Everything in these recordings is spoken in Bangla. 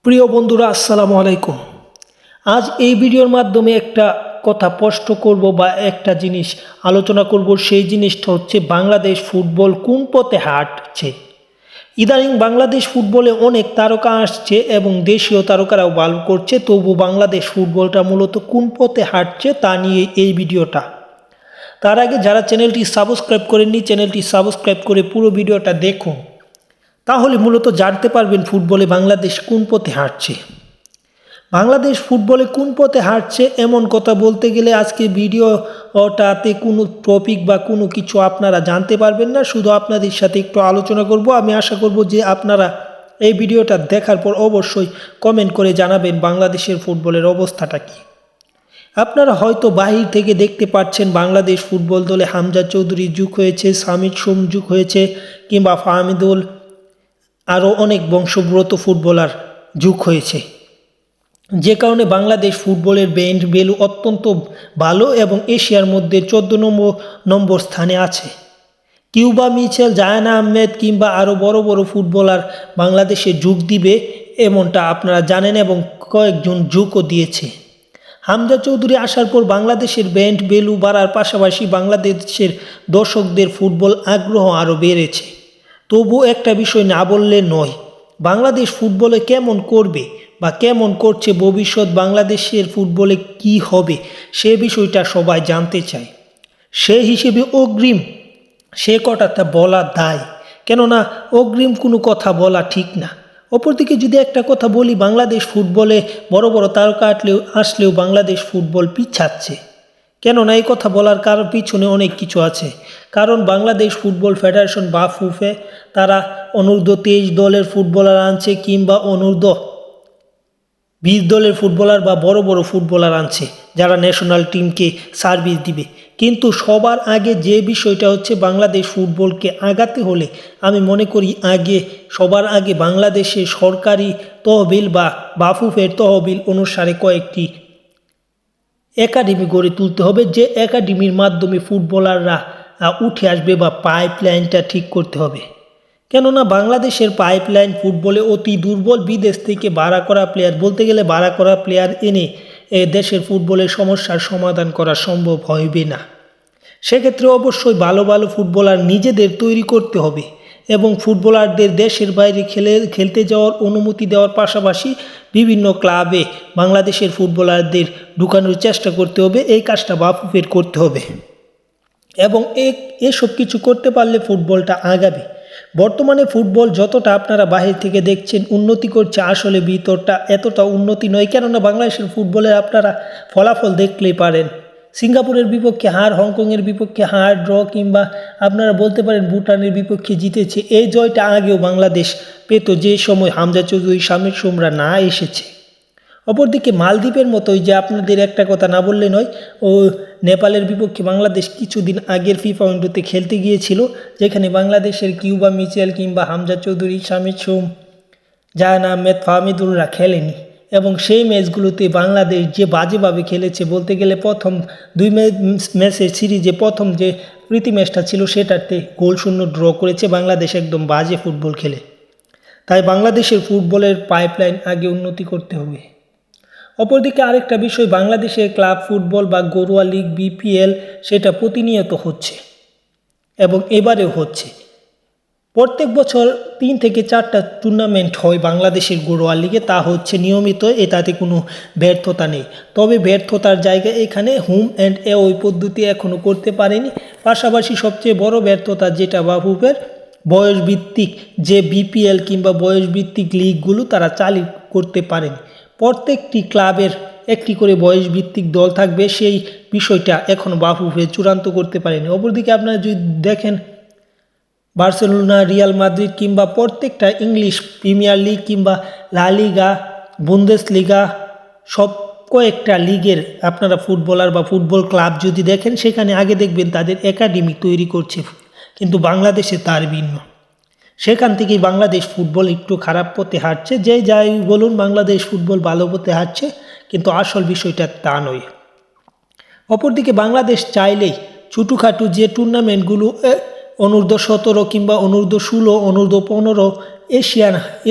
প্রিয় বন্ধুরা, আসসালামু আলাইকুম। আজ এই ভিডিওর মাধ্যমে একটা কথা স্পষ্ট করব বা একটা জিনিস আলোচনা করব। সেই জিনিসটা হচ্ছে বাংলাদেশ ফুটবল কোন পথে হাঁটছে। ইদানিং বাংলাদেশ ফুটবলে অনেক তারকা আসছে এবং দেশীয় তারকারাও ভালো করছে, তবু বাংলাদেশ ফুটবলটা মূলত কোন পথে হাঁটছে তা নিয়ে এই ভিডিওটা। তার আগে যারা চ্যানেলটি সাবস্ক্রাইব করেননি, চ্যানেলটি সাবস্ক্রাইব করে পুরো ভিডিওটা দেখুন, তাহলে মূলত জানতে পারবেন ফুটবলে বাংলাদেশ কোন পথে হাঁটছে। বাংলাদেশ ফুটবলে কোন পথে হাঁটছে এমন কথা বলতে গেলে আজকে ভিডিওটাতে কোনো টপিক বা কোনো কিছু আপনারা জানতে পারবেন না, শুধু আপনাদের সাথে একটু আলোচনা করব। আমি আশা করব যে আপনারা এই ভিডিওটা দেখার পর অবশ্যই কমেন্ট করে জানাবেন বাংলাদেশের ফুটবলের অবস্থাটা কী। আপনারা হয়তো বাহির থেকে দেখতে পাচ্ছেন বাংলাদেশ ফুটবল দলে হামজা চৌধুরী যুগ হয়েছে, সামিদ সোম যুগ হয়েছে, কিংবা ফাহমিদুল, আরও অনেক বংশব্রত ফুটবলার যুগ হয়েছে, যে কারণে বাংলাদেশ ফুটবলের ব্র্যান্ড ভ্যালু অত্যন্ত ভালো এবং এশিয়ার মধ্যে 14 নম্বর স্থানে আছে। কিউবা মিচেল, জায়ান আহমেদ কিংবা আরও বড় বড় ফুটবলার বাংলাদেশে যোগ দিবে এমনটা আপনারা জানেন এবং কয়েকজন যোগও দিয়েছে। হামজা চৌধুরী আসার পর বাংলাদেশের ব্র্যান্ড ভ্যালু বাড়ার পাশাপাশি বাংলাদেশের দর্শকদের ফুটবল আগ্রহ আরও বেড়েছে। তবু একটা বিষয় না বললে নয়, বাংলাদেশ ফুটবলে কেমন করবে বা কেমন করছে, ভবিষ্যৎ বাংলাদেশের ফুটবলে কি হবে সে বিষয়টা সবাই জানতে চায়। সে হিসেবে অগ্রিম সে কথাটা বলা দায়, কেননা অগ্রিম কোনো কথা বলা ঠিক না। অপরদিকে যদি একটা কথা বলি, বাংলাদেশ ফুটবলে বড় বড় তারকা আসলেও বাংলাদেশ ফুটবল পিছাচ্ছে। কেননা এই কথা বলার কারণ পিছনে অনেক কিছু আছে। কারণ বাংলাদেশ ফুটবল ফেডারেশন বা ফুফে তারা অনূর্ধ্ব-23 দলের ফুটবলার আনছে, কিংবা অনূর্ধ্ব-20 দলের ফুটবলার বা বড় বড় ফুটবলার আনছে যারা ন্যাশনাল টিমকে সার্ভিস দিবে। কিন্তু সবার আগে যে বিষয়টা হচ্ছে, বাংলাদেশ ফুটবলকে আগাতে হলে আমি মনে করি সবার আগে বাংলাদেশে সরকারি তহবিল বা বাফুফের তহবিল অনুসারে কয়েকটি একাডেমি গড়ে তুলতে হবে, যে একাডেমির মাধ্যমে ফুটবলাররা উঠে আসবে বা পাইপলাইনটা ঠিক করতে হবে। কেননা বাংলাদেশের পাইপলাইন ফুটবলে অতি দুর্বল। বিদেশ থেকে ভাড়া করা প্লেয়ার, বলতে গেলে ভাড়া করা প্লেয়ার এনে দেশের ফুটবলের সমস্যার সমাধান করা সম্ভব হবে না। সেক্ষেত্রে অবশ্যই ভালো ভালো ফুটবলার নিজেদের তৈরি করতে হবে এবং ফুটবলারদের দেশের বাইরে খেলতে যাওয়ার অনুমতি দেওয়ার পাশাপাশি বিভিন্ন ক্লাবে বাংলাদেশের ফুটবলারদের ঢুকানোর চেষ্টা করতে হবে। এই কাজটা বাফুফের করতে হবে এবং এসব কিছু করতে পারলে ফুটবলটা আগাবে। বর্তমানে ফুটবল যতটা আপনারা বাহির থেকে দেখছেন উন্নতি করছে, আসলে ভিতরটা এতটা উন্নতি নয়। কেননা বাংলাদেশের ফুটবলের আপনারা ফলাফল দেখলেই পারেন। সিঙ্গাপুরের বিপক্ষে হার, হংকংয়ের বিপক্ষে হার, ড্র, কিংবা আপনারা বলতে পারেন ভুটানের বিপক্ষে জিতেছে। এই জয়টা আগেও বাংলাদেশ পেত, যে সময় হামজা চৌধুরী, সামির সোমরা না এসেছে। অপরদিকে মালদ্বীপের মতোই, যে আপনাদের একটা কথা না বললে নয়, ও নেপালের বিপক্ষে বাংলাদেশ কিছুদিন আগের ফিফা উইন্ডোতে খেলতে গিয়েছিল, যেখানে বাংলাদেশের কিউবা মিচেল কিংবা হামজা চৌধুরী, সামির সোম, জায়ান আহমেদ, ফাহমিদুলরা খেলেনি এবং সেই ম্যাচগুলোতে বাংলাদেশ যে বাজেভাবে খেলেছে, বলতে গেলে প্রথম 2 ম্যাচের সিরিজে প্রথম যে প্রীতি ম্যাচটা ছিল সেটাতে গোল শূন্য ড্র করেছে বাংলাদেশ, একদম বাজে ফুটবল খেলে। তাই বাংলাদেশের ফুটবলের পাইপলাইন আগে উন্নতি করতে হবে। অপরদিকে আরেকটা বিষয়, বাংলাদেশের ক্লাব ফুটবল বা ঘরোয়া লিগ বিপিএল সেটা প্রতিনিয়ত হচ্ছে এবং এবারেও হচ্ছে। প্রত্যেক বছর 3 থেকে 4টা টুর্নামেন্ট হয় বাংলাদেশের ঘরোয়া লিগে, তা হচ্ছে নিয়মিত, এটাতে কোনো ব্যর্থতা নেই। তবে ব্যর্থতার জায়গায় এখানে হোম অ্যান্ড অ্যাওয়ে পদ্ধতি এখনও করতে পারেনি। পাশাপাশি সবচেয়ে বড় ব্যর্থতা যেটা বাফুফের, বয়সভিত্তিক যে বিপিএল কিংবা বয়সভিত্তিক লিগগুলো তারা চালু করতে পারেনি। প্রত্যেকটি ক্লাবের একটি করে বয়সভিত্তিক দল থাকবে, সেই বিষয়টা এখন বাফুফে চূড়ান্ত করতে পারেনি। অপরদিকে আপনারা যদি দেখেন, বার্সেলোনা, রিয়াল মাদ্রিদ কিংবা প্রত্যেকটা ইংলিশ প্রিমিয়ার লিগ কিংবা লা লিগা, বুন্দেসলিগা, সব কয়েকটা লিগের আপনারা ফুটবলার বা ফুটবল ক্লাব যদি দেখেন, সেখানে আগে দেখবেন তাদের একাডেমি তৈরি করছে, কিন্তু বাংলাদেশে তার ভিন্ন। সেখান থেকেই বাংলাদেশ ফুটবল একটু খারাপ পথে হাঁটছে। যে যাই বলুন, বাংলাদেশ ফুটবল ভালো পথে হাঁটছে, কিন্তু আসল বিষয়টা তা নয়। অপরদিকে বাংলাদেশ চাইলেই ছোটোখাটো যে টুর্নামেন্টগুলো অনূর্ধ্ব-17 কিংবা অনূর্ধ্ব-16, অনূর্ধ্ব-15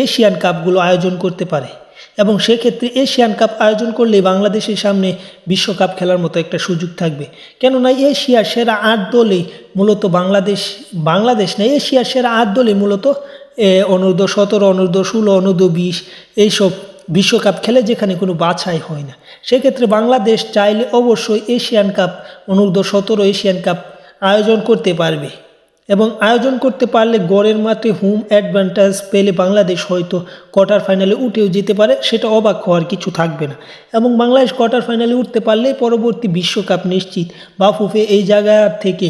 এশিয়ান কাপগুলো আয়োজন করতে পারে। এবং সেক্ষেত্রে এশিয়ান কাপ আয়োজন করলে বাংলাদেশের সামনে বিশ্বকাপ খেলার মতো একটা সুযোগ থাকবে। কেননা এশিয়ার সেরা ৮ দলেই মূলত বাংলাদেশ না, এশিয়ার সেরা ৮ দলই মূলত অনূর্ধ্ব-17, অনূর্ধ্ব-16, অনূর্ধ্ব-20 এইসব বিশ্বকাপ খেলে, যেখানে কোনো বাছাই হয় না। সেক্ষেত্রে বাংলাদেশ চাইলে অবশ্যই এশিয়ান কাপ, অনূর্ধ্ব-17 এশিয়ান কাপ আয়োজন করতে পারবে এবং আয়োজন করতে পারলে গড়ের মাঠে হোম অ্যাডভান্টেজ পেলে বাংলাদেশ হয়তো কোয়ার্টার ফাইনালে উঠেও যেতে পারে, সেটা অবাক হওয়ার কিছু থাকবে না। এবং বাংলাদেশ কোয়ার্টার ফাইনালে উঠতে পারলে পরবর্তী বিশ্বকাপ নিশ্চিত। বাফুফে এই জায়গা থেকে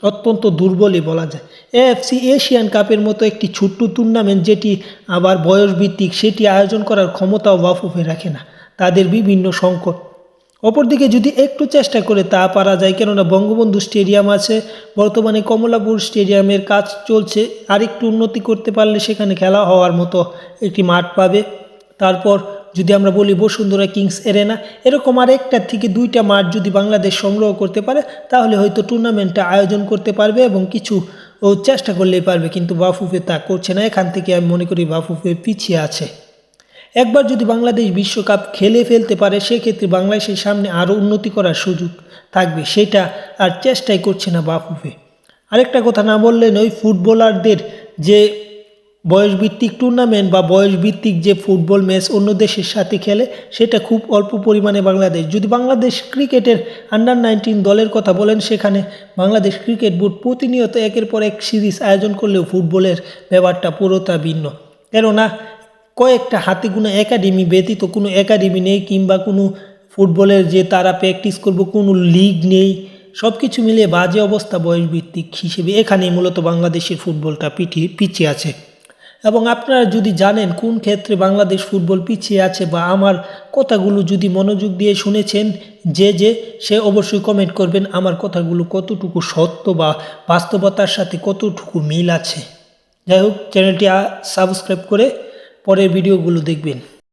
অত্যন্ত দুর্বলই বলা যায়। এএফসি এশিয়ান কাপের মতো একটি ছোট্ট টুর্নামেন্ট, যেটি আবার বয়সভিত্তিক, সেটি আয়োজন করার ক্ষমতাও বাফুফে রাখে না। তাদের বিভিন্ন সংকট। অপরদিকে যদি একটু চেষ্টা করে তা পারা যায়, কেননা বঙ্গবন্ধু স্টেডিয়াম আছে, বর্তমানে কমলাপুর স্টেডিয়ামের কাজ চলছে, আরেকটু উন্নতি করতে পারলে সেখানে খেলা হওয়ার মতো একটি মাঠ পাবে। তারপর যদি আমরা বলি বসুন্ধরা কিংস এরেনা, এরকম আর একটা থেকে 2টা মাঠ যদি বাংলাদেশ সংগ্রহ করতে পারে, তাহলে হয়তো টুর্নামেন্টটা আয়োজন করতে পারবে এবং কিছু চেষ্টা করলেই পারবে। কিন্তু বাফুফে তা করছে না। এখান থেকে আমি মনে করি বাফুফে পিছিয়ে আছে। একবার যদি বাংলাদেশ বিশ্বকাপ খেলে ফেলতে পারে, সেক্ষেত্রে বাংলাদেশের সামনে আরও উন্নতি করার সুযোগ থাকবে, সেটা আর চেষ্টাই করছে না বাফুফে। আরেকটা কথা না বললে নয়, ফুটবলারদের যে বয়সভিত্তিক টুর্নামেন্ট বা বয়সভিত্তিক যে ফুটবল ম্যাচ অন্য দেশের সাথে খেলে, সেটা খুব অল্প পরিমাণে বাংলাদেশ। যদি বাংলাদেশ ক্রিকেটের আন্ডার-19 দলের কথা বলেন, সেখানে বাংলাদেশ ক্রিকেট বোর্ড প্রতিনিয়ত একের পর এক সিরিজ আয়োজন করলেও ফুটবলের ব্যাপারটা পুরোটা ভিন্ন। কেননা কয়েকটা হাতে গোনা একাডেমি ব্যতীত কোনো একাডেমি নেই, কিংবা কোনো ফুটবলের যে তারা প্র্যাকটিস করবে কোনো লিগ নেই। সব কিছু মিলিয়ে বাজে অবস্থা বয়সভিত্তিক হিসেবে। এখানেই মূলত বাংলাদেশের ফুটবলটা পিছিয়ে আছে। এবং আপনারা যদি জানেন কোন ক্ষেত্রে বাংলাদেশ ফুটবল পিছিয়ে আছে, বা আমার কথাগুলো যদি মনোযোগ দিয়ে শুনেছেন সে অবশ্যই কমেন্ট করবেন আমার কথাগুলো কতটুকু সত্য বা বাস্তবতার সাথে কতটুকু মিল আছে। যাই হোক, চ্যানেলটি সাবস্ক্রাইব করে পরের ভিডিওগুলো দেখবেন।